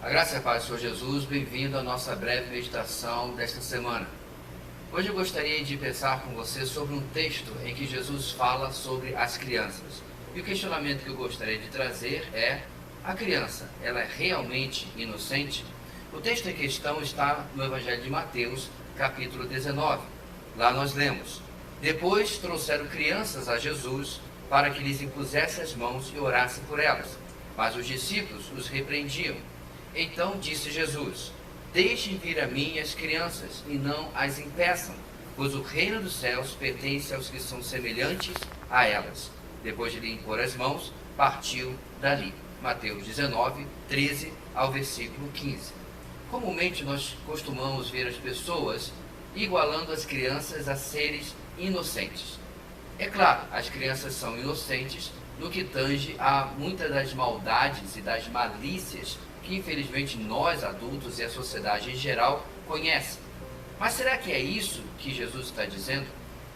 A graça e a paz do Senhor Jesus, bem-vindo à nossa breve meditação desta semana. Hoje eu gostaria de pensar com você sobre um texto em que Jesus fala sobre as crianças. E o questionamento que eu gostaria de trazer é: a criança, ela é realmente inocente? O texto em questão está no Evangelho de Mateus, capítulo 19. Lá nós lemos: Depois trouxeram crianças a Jesus para que lhes impusesse as mãos e orasse por elas. Mas os discípulos os repreendiam. Então disse Jesus: Deixem vir a mim as crianças e não as impeçam, pois o reino dos céus pertence aos que são semelhantes a elas. Depois de lhe impor as mãos, partiu dali. Mateus 19, 13 ao versículo 15. Comumente nós costumamos ver as pessoas igualando as crianças a seres inocentes. É claro, as crianças são inocentes no que tange a muitas das maldades e das malícias que infelizmente nós adultos e a sociedade em geral conhecem. Mas será que é isso que Jesus está dizendo?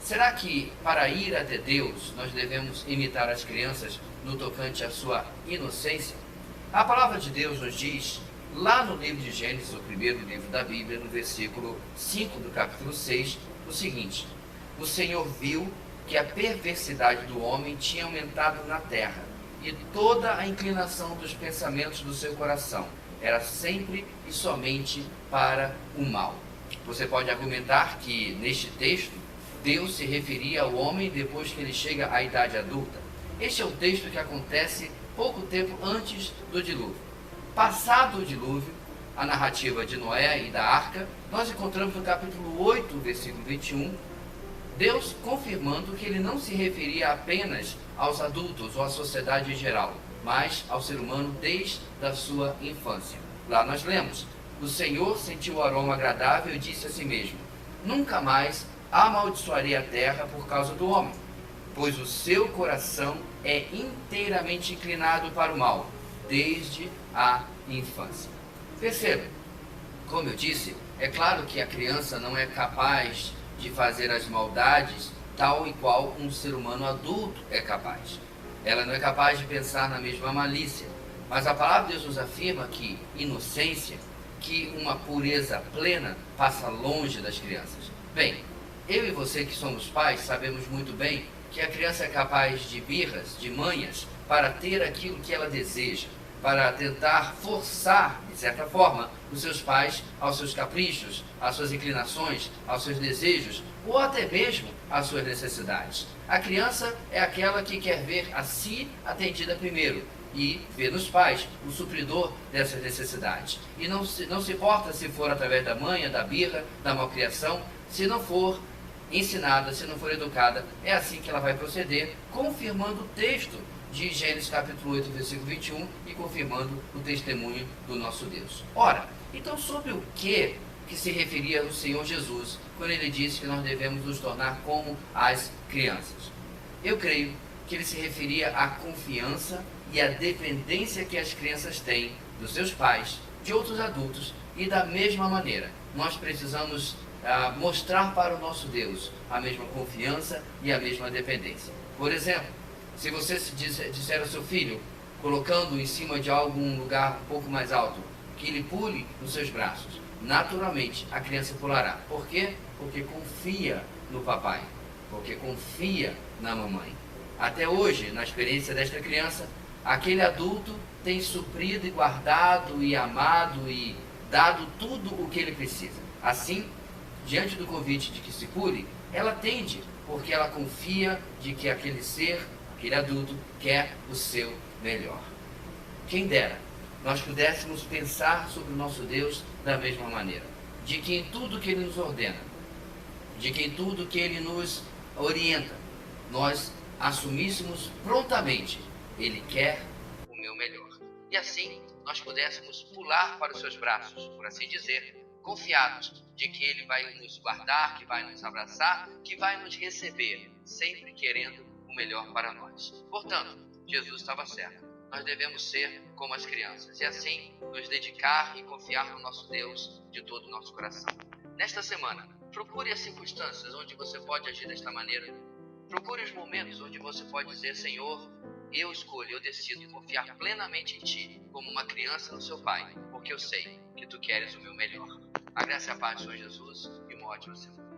Será que para ir até Deus nós devemos imitar as crianças no tocante à sua inocência? A palavra de Deus nos diz, lá no livro de Gênesis, o primeiro livro da Bíblia, no versículo 5 do capítulo 6, o seguinte: O Senhor viu que a perversidade do homem tinha aumentado na terra, e toda a inclinação dos pensamentos do seu coração era sempre e somente para o mal. Você pode argumentar que, neste texto, Deus se referia ao homem depois que ele chega à idade adulta. Este é o texto que acontece pouco tempo antes do dilúvio. Passado o dilúvio, a narrativa de Noé e da arca, nós encontramos no capítulo 8, versículo 21, Deus confirmando que ele não se referia apenas aos adultos ou à sociedade em geral, mas ao ser humano desde a sua infância. Lá nós lemos: O Senhor sentiu o aroma agradável e disse a si mesmo: Nunca mais amaldiçoarei a terra por causa do homem, pois o seu coração é inteiramente inclinado para o mal, desde a infância. Perceba, como eu disse, é claro que a criança não é capaz de fazer as maldades tal e qual um ser humano adulto é capaz. Ela não é capaz de pensar na mesma malícia, mas a palavra de Deus nos afirma que inocência, que uma pureza plena passa longe das crianças. Bem, eu e você que somos pais sabemos muito bem que a criança é capaz de birras, de manhas, para ter aquilo que ela deseja, para tentar forçar, de certa forma, os seus pais aos seus caprichos, às suas inclinações, aos seus desejos, ou até mesmo às suas necessidades. A criança é aquela que quer ver a si atendida primeiro e ver nos pais o supridor dessas necessidades. E não se importa se for através da manha, da birra, da malcriação, se não for ensinada, se não for educada, é assim que ela vai proceder, confirmando o texto de Gênesis capítulo 8, versículo 21, e confirmando o testemunho do nosso Deus. Ora, então sobre o que se referia o Senhor Jesus quando ele disse que nós devemos nos tornar como as crianças? Eu creio que ele se referia à confiança e à dependência que as crianças têm dos seus pais, de outros adultos, e da mesma maneira nós precisamos mostrar para o nosso Deus a mesma confiança e a mesma dependência. Por exemplo, se você disser ao seu filho, colocando em cima de algum lugar um pouco mais alto, que ele pule nos seus braços, naturalmente a criança pulará. Por quê? Porque confia no papai, porque confia na mamãe. Até hoje, na experiência desta criança, aquele adulto tem suprido e guardado e amado e dado tudo o que ele precisa. Assim, diante do convite de que se pule, ela atende, porque ela confia de que aquele ser, aquele adulto, quer o seu melhor. Quem dera nós pudéssemos pensar sobre o nosso Deus da mesma maneira, de que em tudo que Ele nos ordena, de que em tudo que Ele nos orienta, nós assumíssemos prontamente: Ele quer o meu melhor. E assim nós pudéssemos pular para os seus braços, por assim dizer, confiados de que Ele vai nos guardar, que vai nos abraçar, que vai nos receber, sempre querendo o melhor para nós. Portanto, Jesus estava certo. Nós devemos ser como as crianças e assim nos dedicar e confiar no nosso Deus de todo o nosso coração. Nesta semana, procure as circunstâncias onde você pode agir desta maneira. Procure os momentos onde você pode dizer: Senhor, eu escolho, eu decido confiar plenamente em Ti, como uma criança no seu Pai, porque eu sei que Tu queres o meu melhor. A graça e a paz do Senhor Jesus e uma ótima semana.